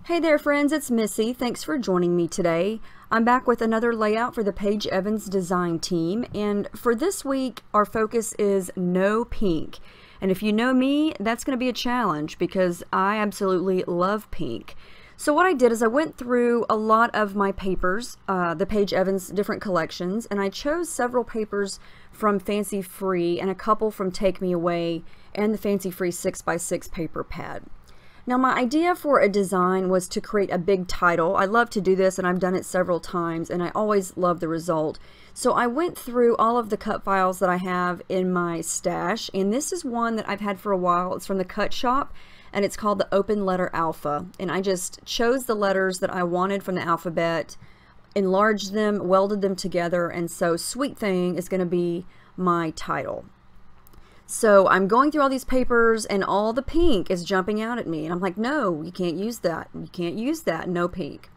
Hey there friends, it's Missy. Thanks for joining me today. I'm back with another layout for the Paige Evans design team, and for this week our focus is no pink. And if you know me, that's going to be a challenge because I absolutely love pink. So what I did is I went through a lot of my papers, the Paige Evans different collections, and I chose several papers from Fancy Free and a couple from Take Me Away and the Fancy Free 6x6 paper pad. Now my idea for a design was to create a big title. I love to do this and I've done it several times and I always love the result. So I went through all of the cut files that I have in my stash, and this is one that I've had for a while. It's from the Cut Shop and it's called the Open Letter Alpha, and I just chose the letters that I wanted from the alphabet, enlarged them, welded them together, and so Sweet Thing is going to be my title. So I'm going through all these papers and all the pink is jumping out at me, and I'm like, no, you can't use that, you can't use that, no pink.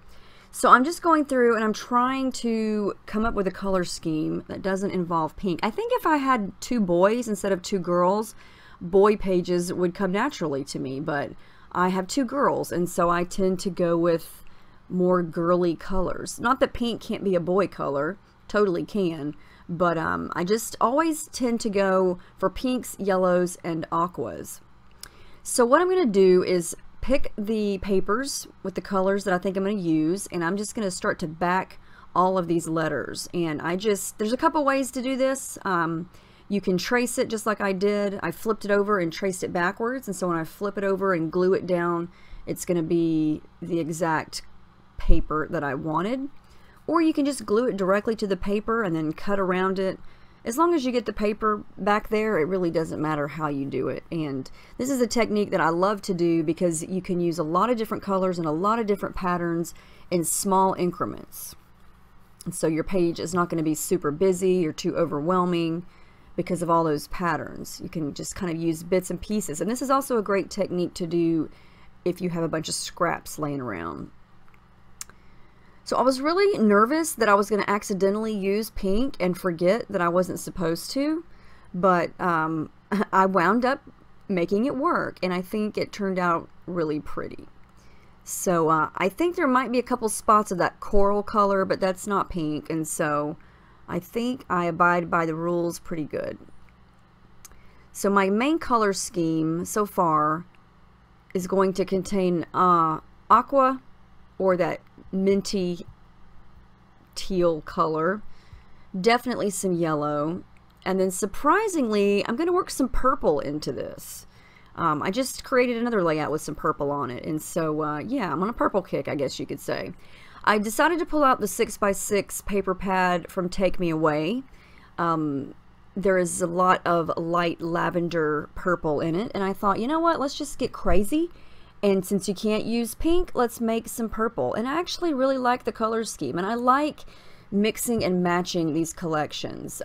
So I'm just going through and I'm trying to come up with a color scheme that doesn't involve pink. I think if I had two boys instead of two girls, boy pages would come naturally to me, but I have two girls and so I tend to go with more girly colors. Not that pink can't be a boy color, totally can. But I just always tend to go for pinks, yellows, and aquas. So what I'm going to do is pick the papers with the colors that I think I'm going to use, and I'm just going to start to back all of these letters. And there's a couple ways to do this. You can trace it just like I did. I flipped it over and traced it backwards, and so when I flip it over and glue it down, it's going to be the exact paper that I wanted. Or you can just glue it directly to the paper and then cut around it. As long as you get the paper back there, it really doesn't matter how you do it. And this is a technique that I love to do because you can use a lot of different colors and a lot of different patterns in small increments. And so your page is not going to be super busy or too overwhelming because of all those patterns. You can just kind of use bits and pieces. And this is also a great technique to do if you have a bunch of scraps laying around. So I was really nervous that I was going to accidentally use pink and forget that I wasn't supposed to, but I wound up making it work, and I think it turned out really pretty. So I think there might be a couple spots of that coral color, but that's not pink, and so I think I abide by the rules pretty good. So my main color scheme so far is going to contain aqua, or that minty teal color, definitely some yellow, and then surprisingly I'm going to work some purple into this. I just created another layout with some purple on it, and so yeah, I'm on a purple kick, I guess you could say. I decided to pull out the 6x6 paper pad from Take Me Away. There is a lot of light lavender purple in it, and I thought, you know what, let's just get crazy. And since you can't use pink, let's make some purple. And I actually really like the color scheme. And I like mixing and matching these collections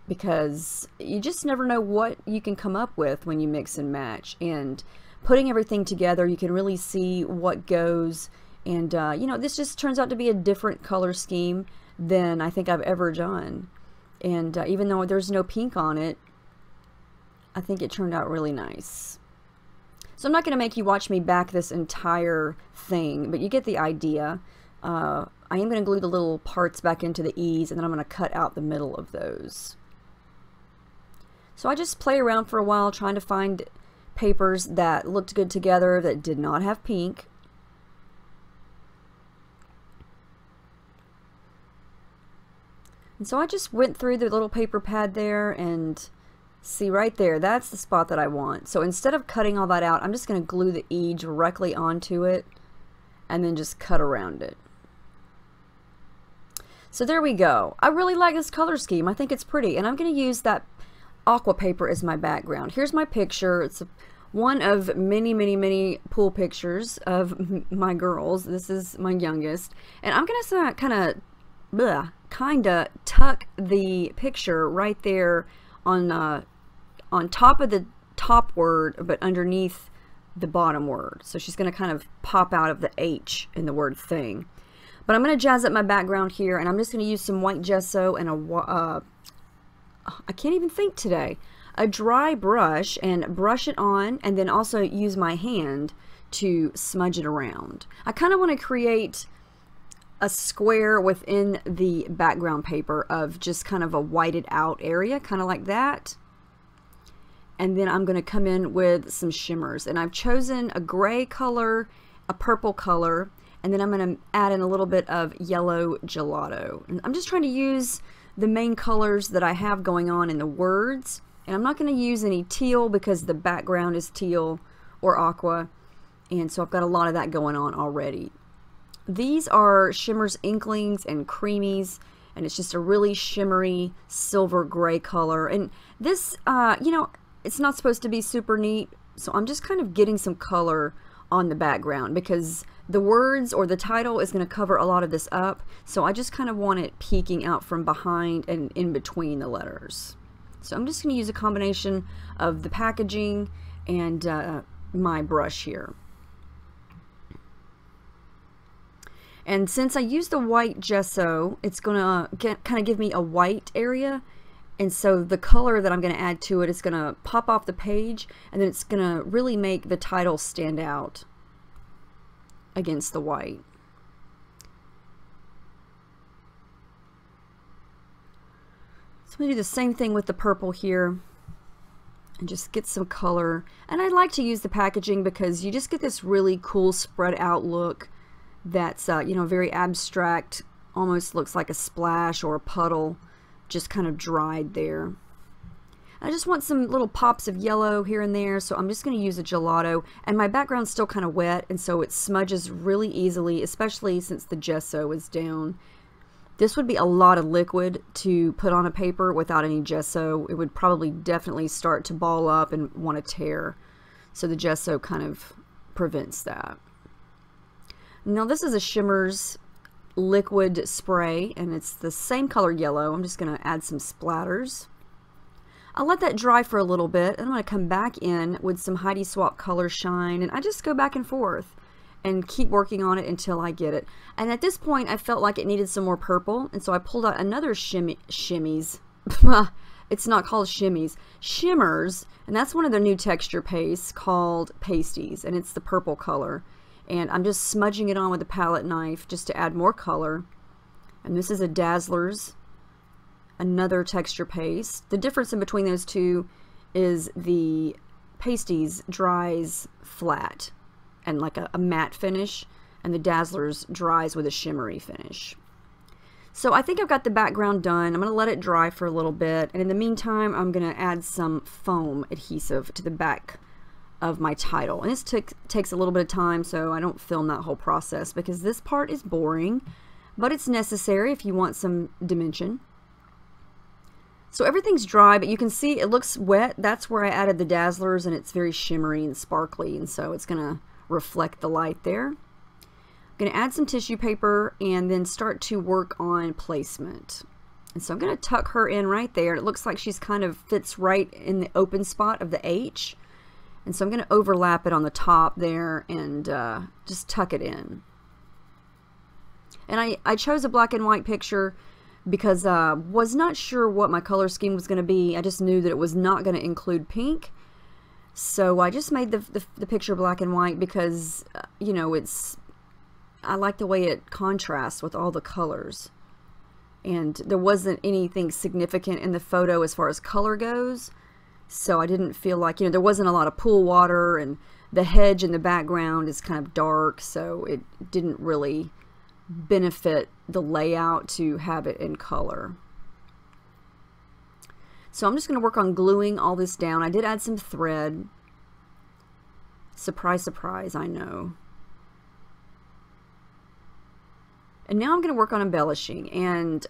because you just never know what you can come up with when you mix and match. And putting everything together, you can really see what goes. And, you know, this just turns out to be a different color scheme than I think I've ever done. And even though there's no pink on it, I think it turned out really nice. So I'm not going to make you watch me back this entire thing, but you get the idea. I am going to glue the little parts back into the E's, and then I'm going to cut out the middle of those. So I just play around for a while trying to find papers that looked good together that did not have pink. And so I just went through the little paper pad there, and see right there, that's the spot that I want. So instead of cutting all that out, I'm just going to glue the E directly onto it and then just cut around it. So there we go. I really like this color scheme. I think it's pretty, and I'm going to use that aqua paper as my background. Here's my picture. It's one of many pool pictures of my girls. This is my youngest, and I'm going to kind of tuck the picture right there on top of the top word, but underneath the bottom word. So she's going to kind of pop out of the H in the word thing. But I'm going to jazz up my background here, and I'm just going to use some white gesso and I can't even think today, a dry brush, and brush it on, and then also use my hand to smudge it around. I kind of want to create a square within the background paper of just kind of a whited out area, kind of like that. And then I'm going to come in with some shimmers, and I've chosen a gray color, a purple color, and then I'm going to add in a little bit of yellow gelato. And I'm just trying to use the main colors that I have going on in the words, and I'm not going to use any teal because the background is teal or aqua, and so I've got a lot of that going on already. These are Shimmers Inklings and Creamies, and it's just a really shimmery silver gray color. And this, you know, it's not supposed to be super neat, so I'm just kind of getting some color on the background because the words or the title is going to cover a lot of this up, so I just kind of want it peeking out from behind and in between the letters. So I'm just going to use a combination of the packaging and my brush here. And since I used the white gesso, it's going to kind of give me a white area. And so the color that I'm going to add to it is going to pop off the page, and then it's going to really make the title stand out against the white. So I'm going to do the same thing with the purple here and just get some color. And I like to use the packaging because you just get this really cool spread out look that's you know, very abstract, almost looks like a splash or a puddle just kind of dried there. I just want some little pops of yellow here and there, so I'm just going to use a gelato, and my background's still kind of wet, and so it smudges really easily, especially since the gesso is down. This would be a lot of liquid to put on a paper without any gesso. It would probably definitely start to ball up and want to tear, so the gesso kind of prevents that. Now this is a Shimmers liquid spray, and it's the same color yellow. I'm just going to add some splatters. I'll let that dry for a little bit, and I'm going to come back in with some Heidi Swapp Color Shine, and I just go back and forth and keep working on it until I get it. And at this point I felt like it needed some more purple, and so I pulled out another shimmies. It's not called shimmies, Shimmers, and that's one of their new texture pastes called Pasties, and it's the purple color. And I'm just smudging it on with a palette knife just to add more color. And this is a Dazzler's, another texture paste. The difference in between those two is the Pasties dries flat and like a matte finish, and the Dazzler's dries with a shimmery finish. So I think I've got the background done. I'm going to let it dry for a little bit, and in the meantime I'm going to add some foam adhesive to the back of my title. And this takes a little bit of time, so I don't film that whole process because this part is boring, but it's necessary if you want some dimension. So everything's dry, but you can see it looks wet. That's where I added the Dazzlers, and it's very shimmery and sparkly, and so it's going to reflect the light there. I'm going to add some tissue paper and then start to work on placement. And so I'm going to tuck her in right there. It looks like she's kind of fits right in the open spot of the H. And so I'm going to overlap it on the top there and just tuck it in. And I chose a black and white picture because I was not sure what my color scheme was going to be. I just knew that it was not going to include pink. So I just made the picture black and white because, you know, I like the way it contrasts with all the colors. And there wasn't anything significant in the photo as far as color goes. So I didn't feel like, you know, there wasn't a lot of pool water, and the hedge in the background is kind of dark, so it didn't really benefit the layout to have it in color. So I'm just going to work on gluing all this down. I did add some thread. Surprise, surprise, I know. And now I'm going to work on embellishing, and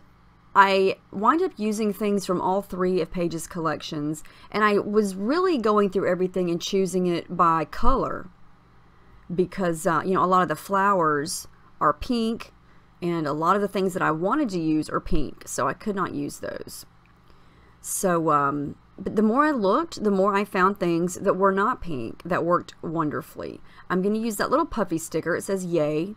I wind up using things from all three of Paige's collections, and I was really going through everything and choosing it by color because, you know, a lot of the flowers are pink, and a lot of the things that I wanted to use are pink, so I could not use those. So, but the more I looked, the more I found things that were not pink that worked wonderfully. I'm going to use that little puffy sticker. It says Yay,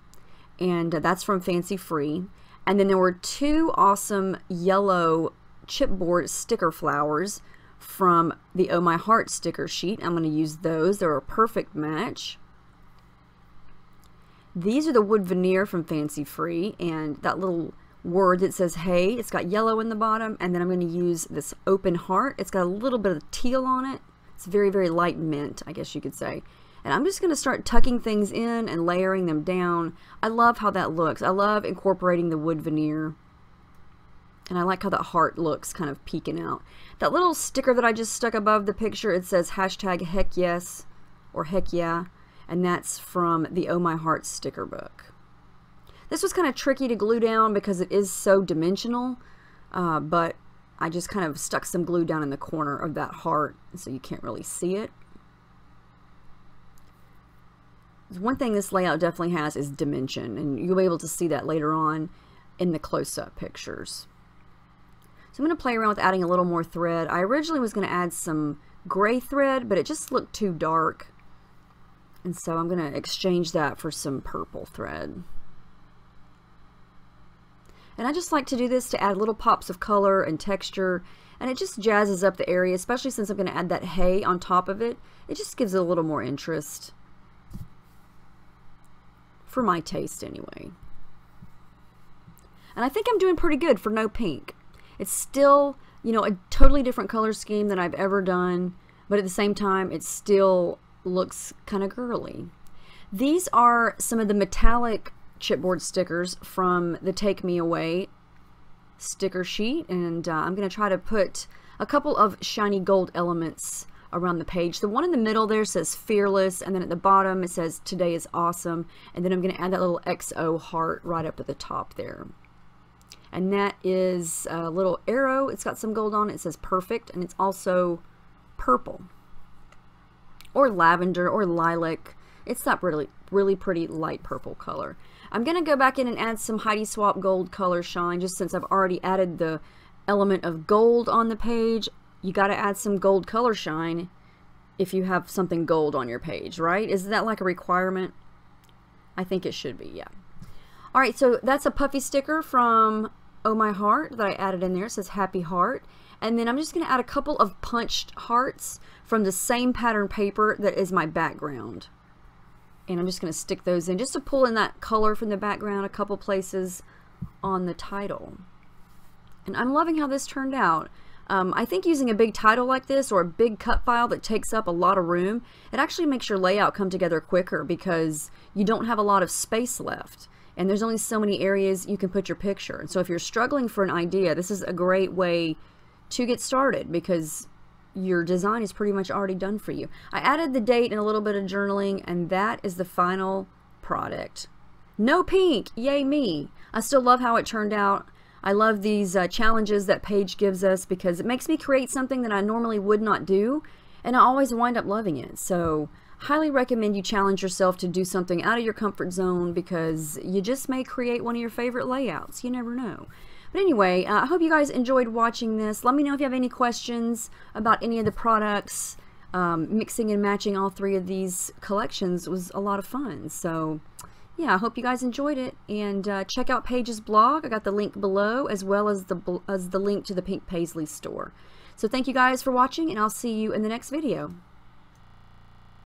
and that's from Fancy Free. And then there were two awesome yellow chipboard sticker flowers from the Oh My Heart sticker sheet. I'm going to use those. They're a perfect match. These are the wood veneer from Fancy Free, and that little word that says hey, it's got yellow in the bottom, and then I'm going to use this open heart. It's got a little bit of teal on it. It's very, very light mint, I guess you could say. And I'm just going to start tucking things in and layering them down. I love how that looks. I love incorporating the wood veneer. And I like how that heart looks kind of peeking out. That little sticker that I just stuck above the picture, it says hashtag heck yes or heck yeah. And that's from the Oh My Heart sticker book. This was kind of tricky to glue down because it is so dimensional. But I just kind of stuck some glue down in the corner of that heart so you can't really see it. One thing this layout definitely has is dimension, and you'll be able to see that later on in the close-up pictures. So I'm going to play around with adding a little more thread. I originally was going to add some gray thread, but it just looked too dark. And so I'm going to exchange that for some purple thread. And I just like to do this to add little pops of color and texture, and it just jazzes up the area, especially since I'm going to add that hay on top of it. It just gives it a little more interest. For my taste anyway. And I think I'm doing pretty good for no pink. It's still, you know, a totally different color scheme than I've ever done, but at the same time it still looks kind of girly. These are some of the metallic chipboard stickers from the Take Me Away sticker sheet, and I'm going to try to put a couple of shiny gold elements around the page. The one in the middle there says fearless, and then at the bottom it says today is awesome, and then I'm going to add that little XO heart right up at the top there. And that is a little arrow. It's got some gold on it. It says perfect, and it's also purple or lavender or lilac. It's that really pretty light purple color. I'm going to go back in and add some Heidi Swapp gold color shine, just since I've already added the element of gold on the page. You got to add some gold color shine if you have something gold on your page, right? Is that like a requirement? I think it should be, yeah. All right, so that's a puffy sticker from Oh My Heart that I added in there. It says Happy Heart. And then I'm just going to add a couple of punched hearts from the same pattern paper that is my background. And I'm just going to stick those in just to pull in that color from the background a couple places on the title. And I'm loving how this turned out. I think using a big title like this or a big cut file that takes up a lot of room, it actually makes your layout come together quicker because you don't have a lot of space left. And there's only so many areas you can put your picture. And so if you're struggling for an idea, this is a great way to get started because your design is pretty much already done for you. I added the date and a little bit of journaling, and that is the final product. No pink, yay me. I still love how it turned out. I love these challenges that Paige gives us because it makes me create something that I normally would not do, and I always wind up loving it. So highly recommend you challenge yourself to do something out of your comfort zone because you just may create one of your favorite layouts. You never know. But anyway, I hope you guys enjoyed watching this. Let me know if you have any questions about any of the products. Mixing and matching all three of these collections was a lot of fun. So yeah, I hope you guys enjoyed it, and check out Paige's blog. I got the link below, as well as the link to the Pink Paislee store. So thank you guys for watching, and I'll see you in the next video.